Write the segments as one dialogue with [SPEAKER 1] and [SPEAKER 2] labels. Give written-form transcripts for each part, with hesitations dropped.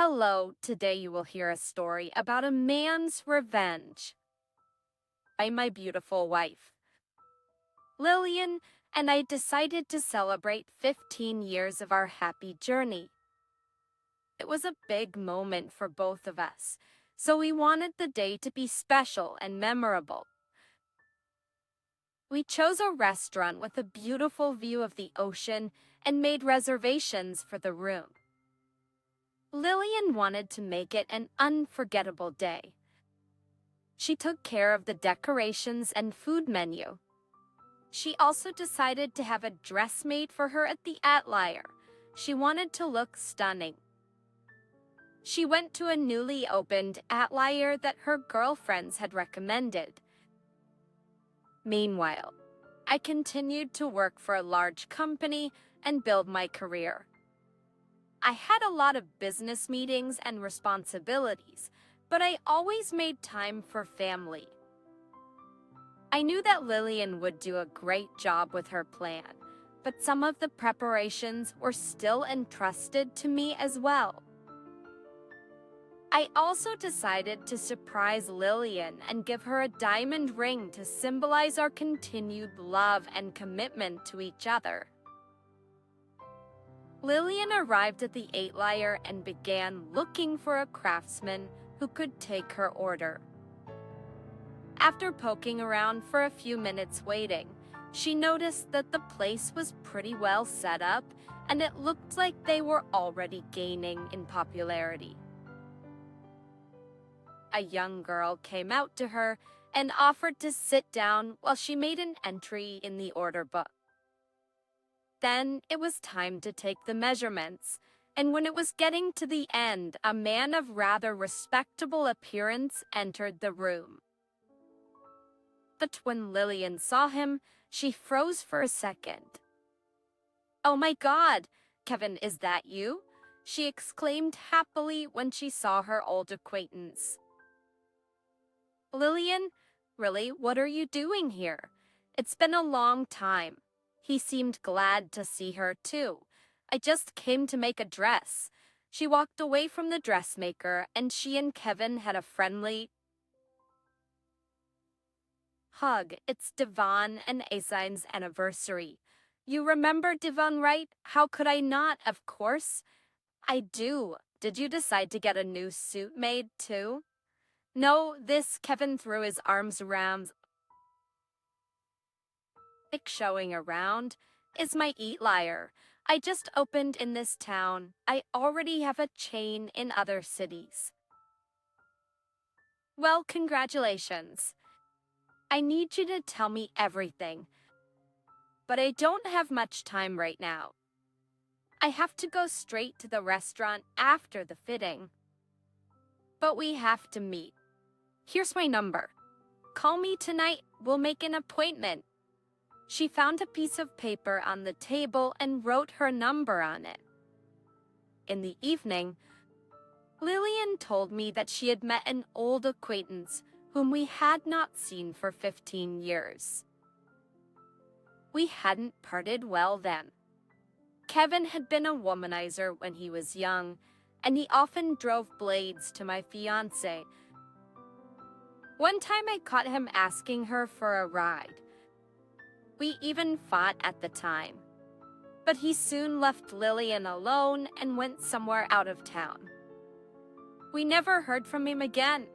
[SPEAKER 1] Hello, today you will hear a story about a man's revenge by my beautiful wife, Lillian, and I decided to celebrate 15 years of our happy journey. It was a big moment for both of us, so we wanted the day to be special and memorable. We chose a restaurant with a beautiful view of the ocean and made reservations for the room. Lillian wanted to make it an unforgettable day. She took care of the decorations and food menu. She also decided to have a dress made for her at the Atelier. She wanted to look stunning. She went to a newly opened Atelier that her girlfriends had recommended. Meanwhile, I continued to work for a large company and build my career. I had a lot of business meetings and responsibilities, but I always made time for family. I knew that Lillian would do a great job with her plan, but some of the preparations were still entrusted to me as well. I also decided to surprise Lillian and give her a diamond ring to symbolize our continued love and commitment to each other. Lillian arrived at the Atelier and began looking for a craftsman who could take her order. After poking around for a few minutes waiting, she noticed that the place was pretty well set up and it looked like they were already gaining in popularity. A young girl came out to her and offered to sit down while she made an entry in the order book. Then it was time to take the measurements, and when it was getting to the end, a man of rather respectable appearance entered the room. But when Lillian saw him, she froze for a second. "Oh my God, Kevin, is that you?" she exclaimed happily when she saw her old acquaintance. "Lillian, really, what are you doing here? It's been a long time." He seemed glad to see her too. "I just came to make a dress." She walked away from the dressmaker and she and Kevin had a friendly hug. "It's Devon and Asine's anniversary. You remember Devon, right? How could I not? Of course. I do. Did you decide to get a new suit made too?" "No, this," Kevin threw his arms around, showing around, "is my Atelier. I just opened in this town. I already have a chain in other cities." "Well, congratulations. I need you to tell me everything, but I don't have much time right now. I have to go straight to the restaurant after the fitting. But we have to meet. Here's my number. Call me tonight. We'll make an appointment." She found a piece of paper on the table and wrote her number on it. In the evening, Lillian told me that she had met an old acquaintance whom we had not seen for 15 years. We hadn't parted well then. Kevin had been a womanizer when he was young, and he often drove blades to my fiancé. One time I caught him asking her for a ride. We even fought at the time. But he soon left Lillian alone and went somewhere out of town. We never heard from him again.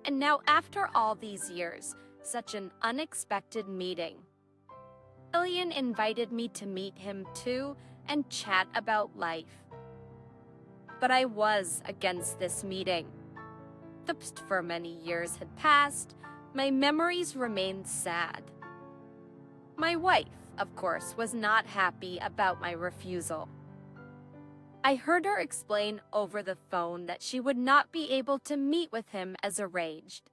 [SPEAKER 1] And now, after all these years, such an unexpected meeting. Lillian invited me to meet him too and chat about life. But I was against this meeting. For many years had passed, my memories remained sad. My wife, of course, was not happy about my refusal. I heard her explain over the phone that she would not be able to meet with him as arranged.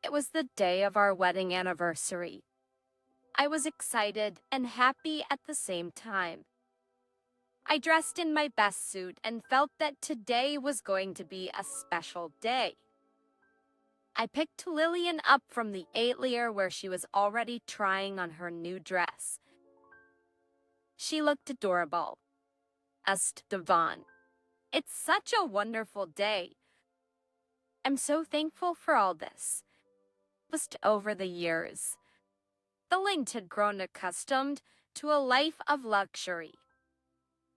[SPEAKER 1] It was the day of our wedding anniversary. I was excited and happy at the same time. I dressed in my best suit and felt that today was going to be a special day. I picked Lillian up from the Atelier where she was already trying on her new dress. She looked adorable. Asked Devon. It's such a wonderful day. I'm so thankful for all this. Just over the years, the Lynx had grown accustomed to a life of luxury.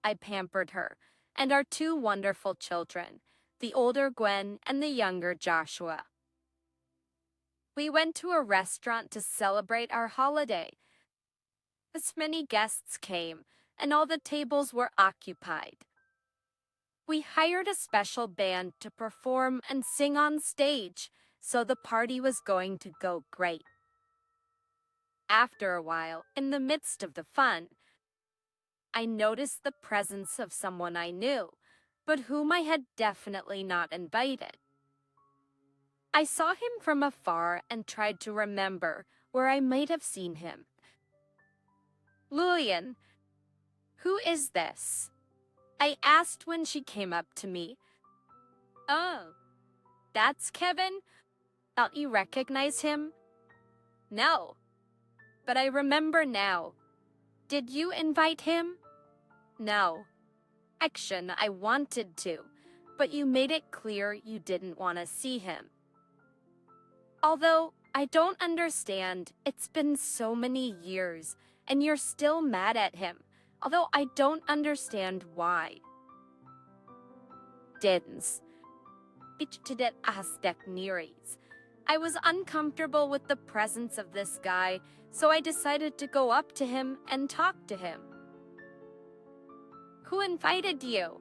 [SPEAKER 1] I pampered her and our two wonderful children, the older Gwen and the younger Joshua. We went to a restaurant to celebrate our holiday. As many guests came, and all the tables were occupied. We hired a special band to perform and sing on stage, so the party was going to go great. After a while, in the midst of the fun, I noticed the presence of someone I knew, but whom I had definitely not invited. I saw him from afar and tried to remember where I might have seen him. Lillian, who is this? I asked when she came up to me. Oh, that's Kevin? Don't you recognize him? No, but I remember now. Did you invite him? No. Action, I wanted to, but you made it clear you didn't want to see him. Although, I don't understand, it's been so many years, and you're still mad at him, although I don't understand why. Dins. Bichtidet astek neries. I was uncomfortable with the presence of this guy, so I decided to go up to him and talk to him. Who invited you?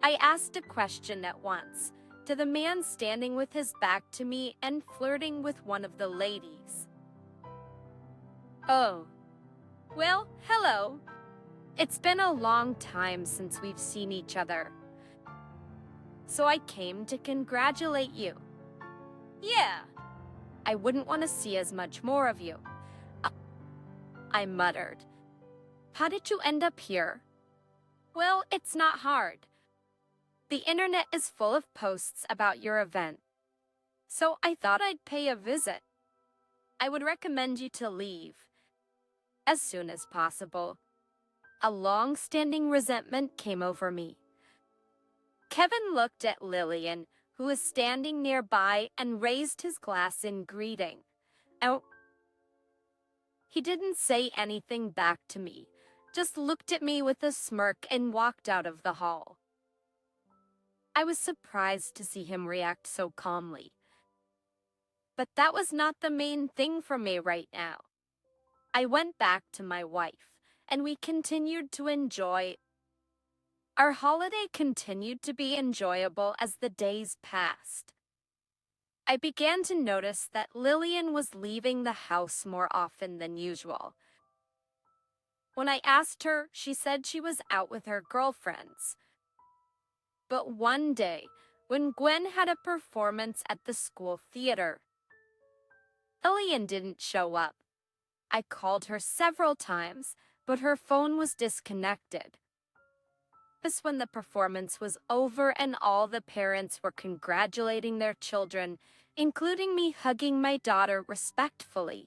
[SPEAKER 1] I asked a question at once, to the man standing with his back to me and flirting with one of the ladies. Oh. Well, hello. It's been a long time since we've seen each other. So I came to congratulate you. Yeah. I wouldn't want to see as much more of you. I muttered. How did you end up here? Well, it's not hard. The internet is full of posts about your event, so I thought I'd pay a visit. I would recommend you to leave as soon as possible. A long-standing resentment came over me. Kevin looked at Lillian, who was standing nearby, and raised his glass in greeting. Oh. He didn't say anything back to me, just looked at me with a smirk and walked out of the hall. I was surprised to see him react so calmly. But that was not the main thing for me right now. I went back to my wife, and we continued to enjoy. Our holiday continued to be enjoyable as the days passed. I began to notice that Lillian was leaving the house more often than usual. When I asked her, she said she was out with her girlfriends. But one day, when Gwen had a performance at the school theater, Lillian didn't show up. I called her several times, but her phone was disconnected. This when the performance was over and all the parents were congratulating their children, including me hugging my daughter respectfully.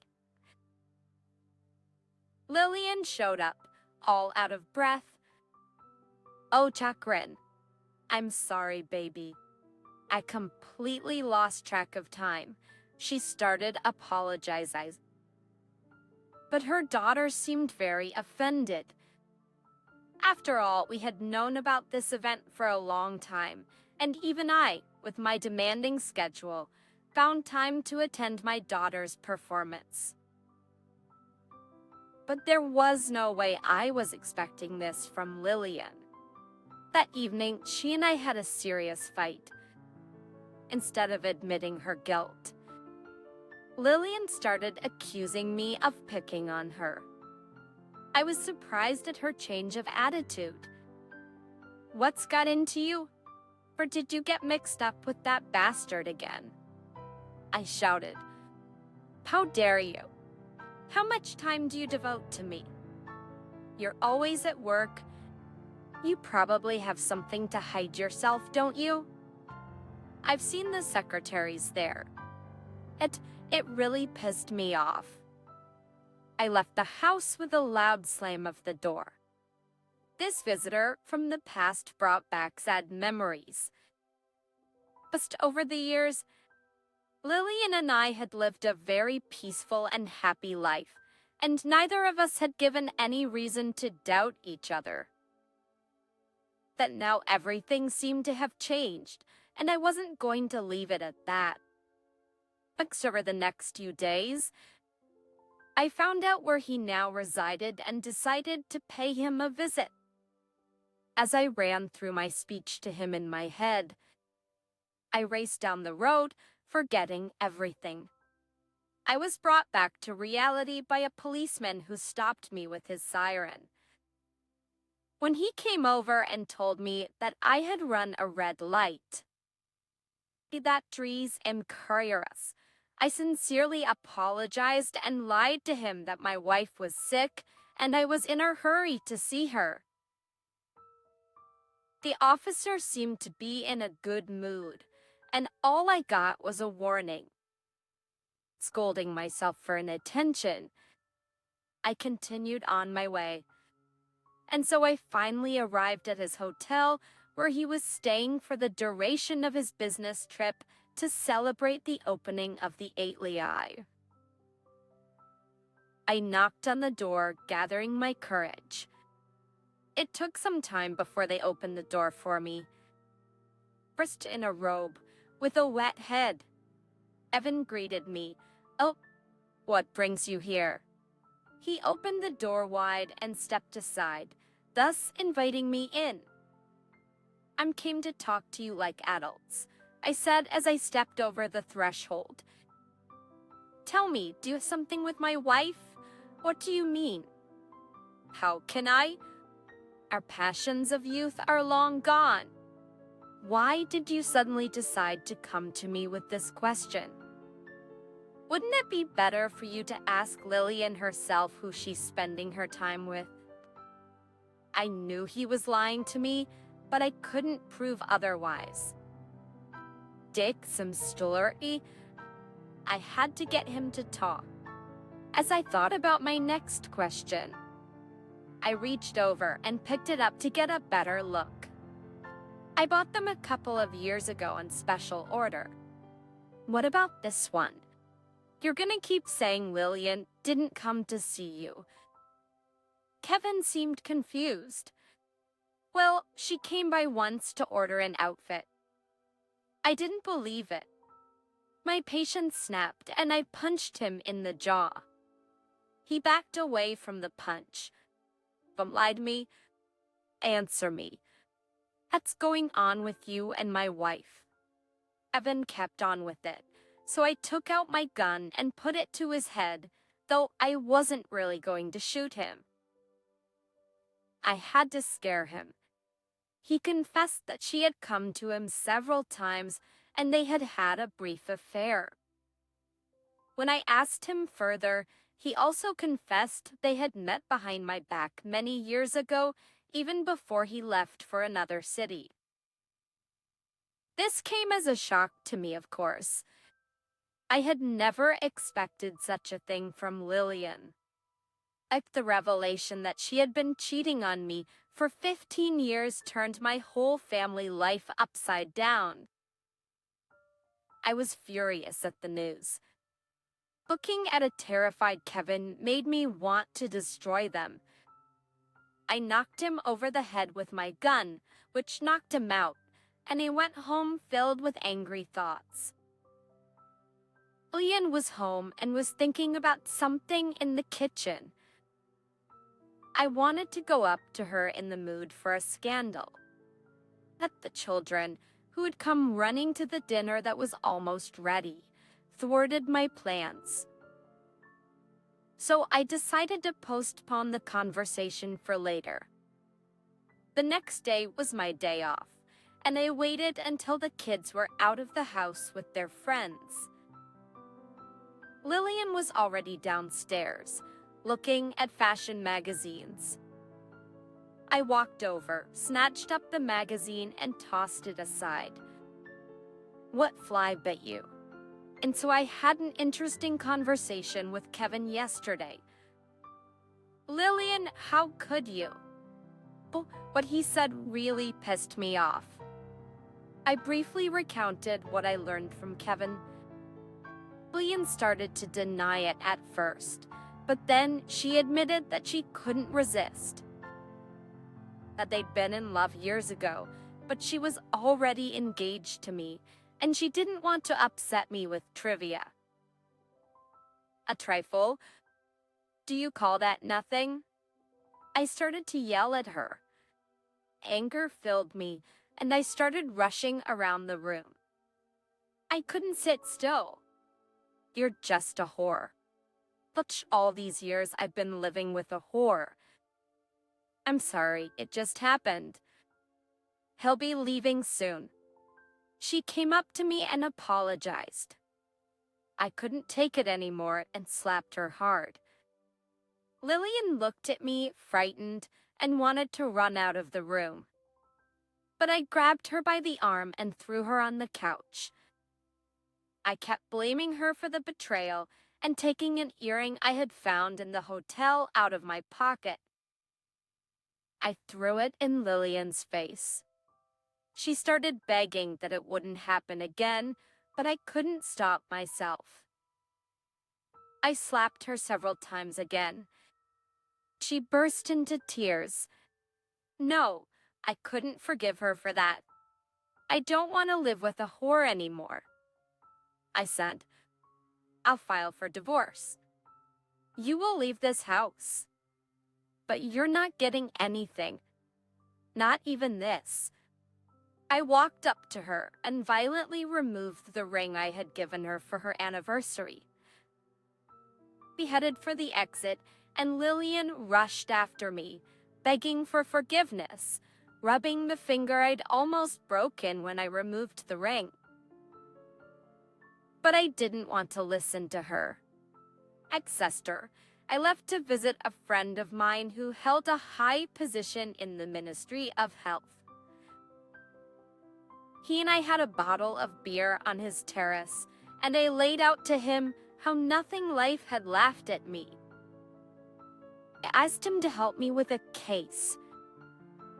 [SPEAKER 1] Lillian showed up, all out of breath. Oh, Chakrin. I'm sorry, baby. I completely lost track of time. She started apologizing. But her daughter seemed very offended. After all, we had known about this event for a long time, and even I, with my demanding schedule, found time to attend my daughter's performance. But there was no way I was expecting this from Lillian. That evening, she and I had a serious fight. Instead of admitting her guilt, Lillian started accusing me of picking on her. I was surprised at her change of attitude. What's got into you? Or did you get mixed up with that bastard again? I shouted. How dare you? How much time do you devote to me? You're always at work. You probably have something to hide yourself, don't you? I've seen the secretaries there. It really pissed me off. I left the house with a loud slam of the door. This visitor from the past brought back sad memories. But over the years, Lillian and I had lived a very peaceful and happy life, and neither of us had given any reason to doubt each other. That now everything seemed to have changed, and I wasn't going to leave it at that. But over the next few days, I found out where he now resided and decided to pay him a visit. As I ran through my speech to him in my head, I raced down the road, forgetting everything. I was brought back to reality by a policeman who stopped me with his siren. When he came over and told me that I had run a red light, that trees and curious, I sincerely apologized and lied to him that my wife was sick and I was in a hurry to see her. The officer seemed to be in a good mood, and all I got was a warning. Scolding myself for inattention, I continued on my way. And so I finally arrived at his hotel where he was staying for the duration of his business trip to celebrate the opening of the Eye. I knocked on the door, gathering my courage. It took some time before they opened the door for me. Dressed in a robe, with a wet head, Evan greeted me. "Oh, what brings you here?" He opened the door wide and stepped aside, thus inviting me in. "I came to talk to you like adults," I said as I stepped over the threshold. "Tell me, do you have something with my wife? What do you mean?" "How can I? Our passions of youth are long gone. Why did you suddenly decide to come to me with this question? Wouldn't it be better for you to ask Lillian herself who she's spending her time with?" I knew he was lying to me, but I couldn't prove otherwise. Dick some story. I had to get him to talk. As I thought about my next question, I reached over and picked it up to get a better look. I bought them a couple of years ago on special order. "What about this one? You're gonna keep saying Lillian didn't come to see you." Kevin seemed confused. "Well, she came by once to order an outfit." I didn't believe it. My patience snapped and I punched him in the jaw. He backed away from the punch. Lied me. "Answer me. What's going on with you and my wife?" Evan kept on with it, so I took out my gun and put it to his head, though I wasn't really going to shoot him. I had to scare him. He confessed that she had come to him several times and they had had a brief affair. When I asked him further, he also confessed they had met behind my back many years ago, even before he left for another city. This came as a shock to me, of course. I had never expected such a thing from Lillian. The revelation that she had been cheating on me for 15 years turned my whole family life upside down. I was furious at the news. Looking at a terrified Kevin made me want to destroy them. I knocked him over the head with my gun, which knocked him out, and he went home filled with angry thoughts. Lillian was home and was thinking about something in the kitchen. I wanted to go up to her in the mood for a scandal. But the children, who had come running to the dinner that was almost ready, thwarted my plans. So I decided to postpone the conversation for later. The next day was my day off, and I waited until the kids were out of the house with their friends. Lillian was already downstairs, looking at fashion magazines. I walked over, snatched up the magazine, and tossed it aside. "What fly bit you?" And so I had an interesting conversation with Kevin yesterday. "Lillian, how could you?" What he said really pissed me off. I briefly recounted what I learned from Kevin. Lillian started to deny it at first, but then she admitted that she couldn't resist. That they'd been in love years ago, but she was already engaged to me, and she didn't want to upset me with trivia. A trifle? Do you call that nothing? I started to yell at her. Anger filled me, and I started rushing around the room. I couldn't sit still. You're just a whore. Look, all these years I've been living with a whore. I'm sorry, it just happened. He'll be leaving soon. She came up to me and apologized. I couldn't take it anymore and slapped her hard. Lillian looked at me, frightened, and wanted to run out of the room. But I grabbed her by the arm and threw her on the couch. I kept blaming her for the betrayal and taking an earring I had found in the hotel out of my pocket. I threw it in Lillian's face. She started begging that it wouldn't happen again, but I couldn't stop myself. I slapped her several times again. She burst into tears. No, I couldn't forgive her for that. I don't want to live with a whore anymore. I said, I'll file for divorce. You will leave this house. But you're not getting anything. Not even this. I walked up to her and violently removed the ring I had given her for her anniversary. We headed for the exit, and Lillian rushed after me, begging for forgiveness, rubbing the finger I'd almost broken when I removed the ring. But I didn't want to listen to her. At Exeter, I left to visit a friend of mine who held a high position in the Ministry of Health. He and I had a bottle of beer on his terrace, and I laid out to him how nothing life had laughed at me. I asked him to help me with a case.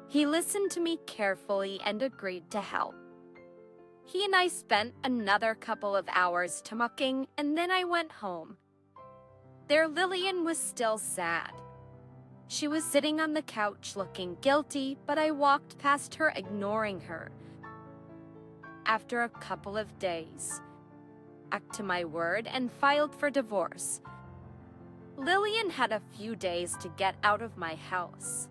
[SPEAKER 1] He listened to me carefully and agreed to help. He and I spent another couple of hours talking, and then I went home. There, Lillian was still sad. She was sitting on the couch looking guilty, but I walked past her, ignoring her. After a couple of days, back to my word and filed for divorce. Lillian had a few days to get out of my house.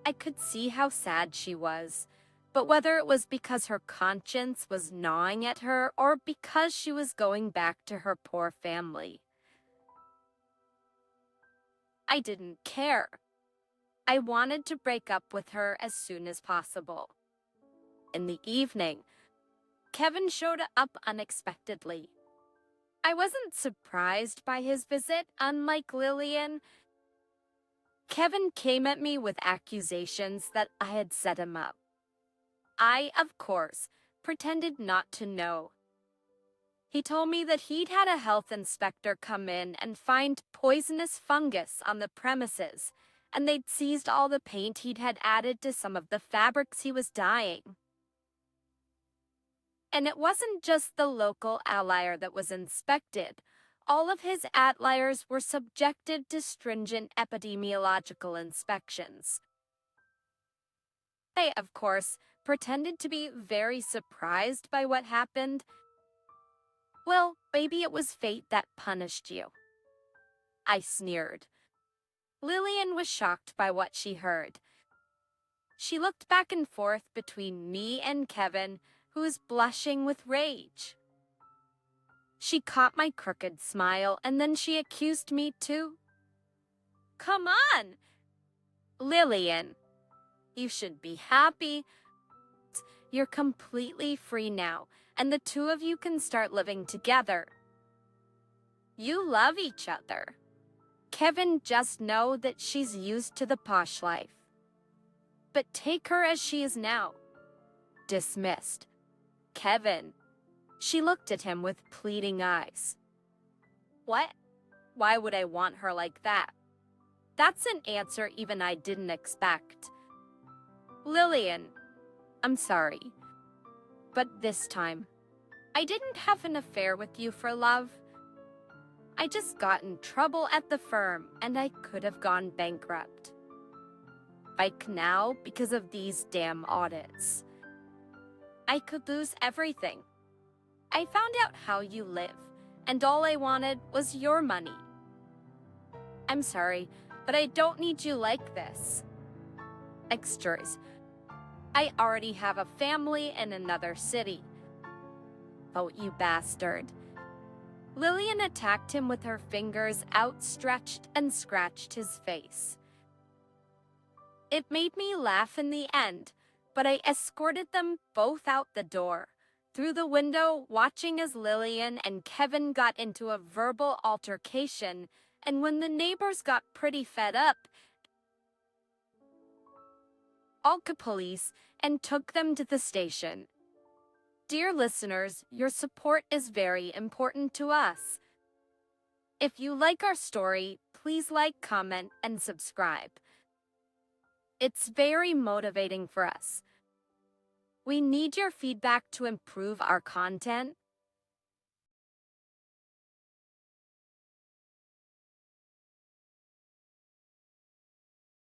[SPEAKER 1] I could see how sad she was, but whether it was because her conscience was gnawing at her or because she was going back to her poor family, I didn't care. I wanted to break up with her as soon as possible. In the evening, Kevin showed up unexpectedly. I wasn't surprised by his visit, unlike Lillian. Kevin came at me with accusations that I had set him up. I, of course, pretended not to know. He told me that he'd had a health inspector come in and find poisonous fungus on the premises, and they'd seized all the paint he'd had added to some of the fabrics he was dyeing. And it wasn't just the local outlier that was inspected. All of his outliers were subjected to stringent epidemiological inspections. They, of course, pretended to be very surprised by what happened. Well, maybe it was fate that punished you. I sneered. Lillian was shocked by what she heard. She looked back and forth between me and Kevin, who was blushing with rage. She caught my crooked smile, and then she accused me too. Come on, Lillian. You should be happy. You're completely free now, and the two of you can start living together. You love each other. Kevin, just know that she's used to the posh life. But take her as she is now. Dismissed. Kevin. She looked at him with pleading eyes. What? Why would I want her like that? That's an answer even I didn't expect. Lillian, I'm sorry, but this time, I didn't have an affair with you for love. I just got in trouble at the firm and I could have gone bankrupt. Like now, because of these damn audits. I could lose everything. I found out how you live, and all I wanted was your money. I'm sorry, but I don't need you like this. Extras. I already have a family in another city. Oh, you bastard. Lillian attacked him with her fingers outstretched and scratched his face. It made me laugh in the end, but I escorted them both out the door, through the window, watching as Lillian and Kevin got into a verbal altercation, and when the neighbors got pretty fed up, I called the police and took them to the station. Dear listeners, your support is very important to us. If you like our story, please like, comment, and subscribe. It's very motivating for us. We need your feedback to improve our content.